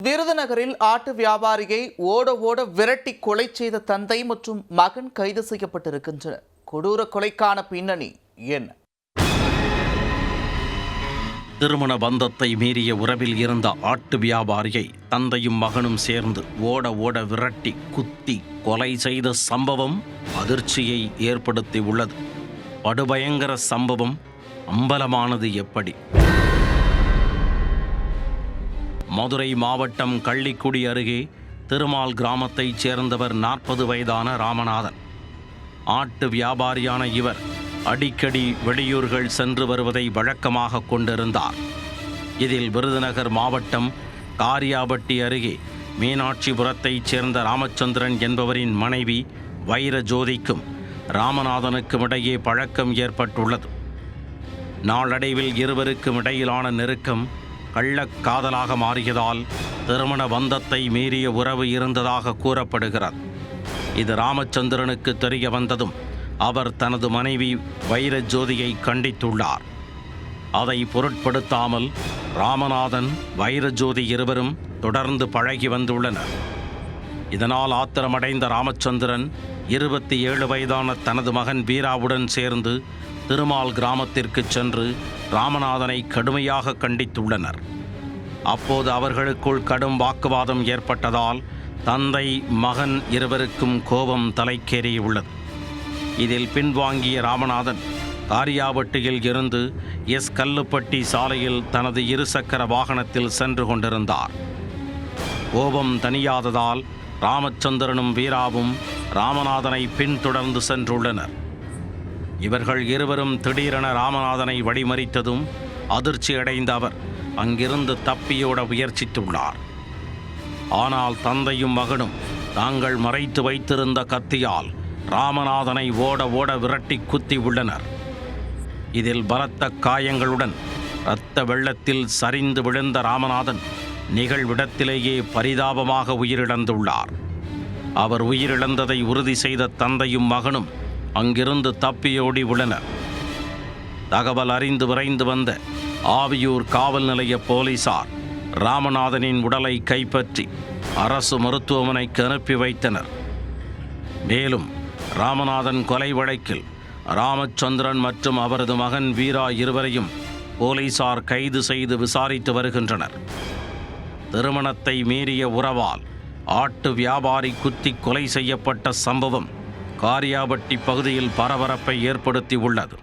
விருதுநகரில் ஆட்டு வியாபாரியை ஓட ஓட விரட்டி கொலை செய்த தந்தை மற்றும் மகன் கைது செய்யப்பட்டிருக்கின்றனர். கொடூர கொலைக்கான பின்னணி என்ன? திருமண பந்தத்தை மீறிய உறவில் இருந்த ஆட்டு வியாபாரியை தந்தையும் மகனும் சேர்ந்து ஓட ஓட விரட்டி குத்தி கொலை செய்த சம்பவம் அதிர்ச்சியை ஏற்படுத்தியுள்ளது. படுபயங்கர சம்பவம் அம்பலமானது எப்படி? மதுரை மாவட்டம் கள்ளிக்குடி அருகே திருமால் கிராமத்தைச் சேர்ந்தவர் 40 வயதான ராமநாதன். ஆட்டு வியாபாரியான இவர் அடிக்கடி வெளியூர்கள் சென்று வருவதை வழக்கமாக கொண்டிருந்தார். இதில் விருதுநகர் மாவட்டம் காரியாபட்டி அருகே மீனாட்சிபுரத்தைச் சேர்ந்த ராமச்சந்திரன் என்பவரின் மனைவி வைரஜோதிக்கும் ராமநாதனுக்கும் இடையே பழக்கம் ஏற்பட்டுள்ளது. நாளடைவில் இருவருக்கும் இடையிலான நெருக்கம் கள்ளக்காதலாக மாறியதால் திருமண பந்தத்தை மீறிய உறவு இருந்ததாக கூறப்படுகிறது. இது ராமச்சந்திரனுக்கு தெரிய வந்ததும் அவர் தனது மனைவி வைரஜோதியை கண்டித்துள்ளார். அதை பொருட்படுத்தாமல் ராமநாதன் வைரஜோதி இருவரும் தொடர்ந்து பழகி வந்துள்ளனர். இதனால் ஆத்திரமடைந்த ராமச்சந்திரன் 27 வயதான தனது மகன் வீராவுடன் சேர்ந்து திருமால் கிராமத்திற்கு சென்று ராமநாதனை கடுமையாக கண்டித்துள்ளனர். அப்போது அவர்களுக்குள் கடும் வாக்குவாதம் ஏற்பட்டதால் தந்தை மகன் இருவருக்கும் கோபம் தலைக்கேறியுள்ளது. இதில் பின்வாங்கிய ராமநாதன் காரியாபட்டியில் இருந்து கல்லுப்பட்டி சாலையில் தனது இருசக்கர வாகனத்தில் சென்று கொண்டிருந்தார். கோபம் தணியாததால் ராமச்சந்திரனும் வீராவும் ராமநாதனை பின்தொடர்ந்து சென்றுள்ளனர். இவர்கள் இருவரும் திடீரென ராமநாதனை வழிமறித்ததும் அதிர்ச்சியடைந்த அவர் அங்கிருந்து தப்பியோட முயற்சித்துள்ளார். ஆனால் தந்தையும் மகனும் தாங்கள் மறைத்து வைத்திருந்த கத்தியால் ராமநாதனை ஓட ஓட விரட்டி குத்தி உள்ளனர். இதில் பலத்த காயங்களுடன் இரத்த வெள்ளத்தில் சரிந்து விழுந்த ராமநாதன் நிகழ்விடத்திலேயே பரிதாபமாக உயிரிழந்துள்ளார். அவர் உயிரிழந்ததை உறுதி செய்த தந்தையும் மகனும் அங்கிருந்து தப்பியோடி உள்ளனர். தகவல் அறிந்து விரைந்து வந்த ஆவியூர் காவல் நிலைய போலீசார் ராமநாதனின் உடலை கைப்பற்றி அரசு மருத்துவமனைக்கு அனுப்பி வைத்தனர். மேலும் ராமநாதன் கொலை வழக்கில் ராமச்சந்திரன் மற்றும் அவரது மகன் வீரா இருவரையும் போலீசார் கைது செய்து விசாரித்து வருகின்றனர். திருமணத்தை மீறிய உறவால் ஆட்டு வியாபாரி குத்தி கொலை செய்யப்பட்ட சம்பவம் காரியாபட்டி பகுதியில் பரபரப்பை ஏற்படுத்தி உள்ளது.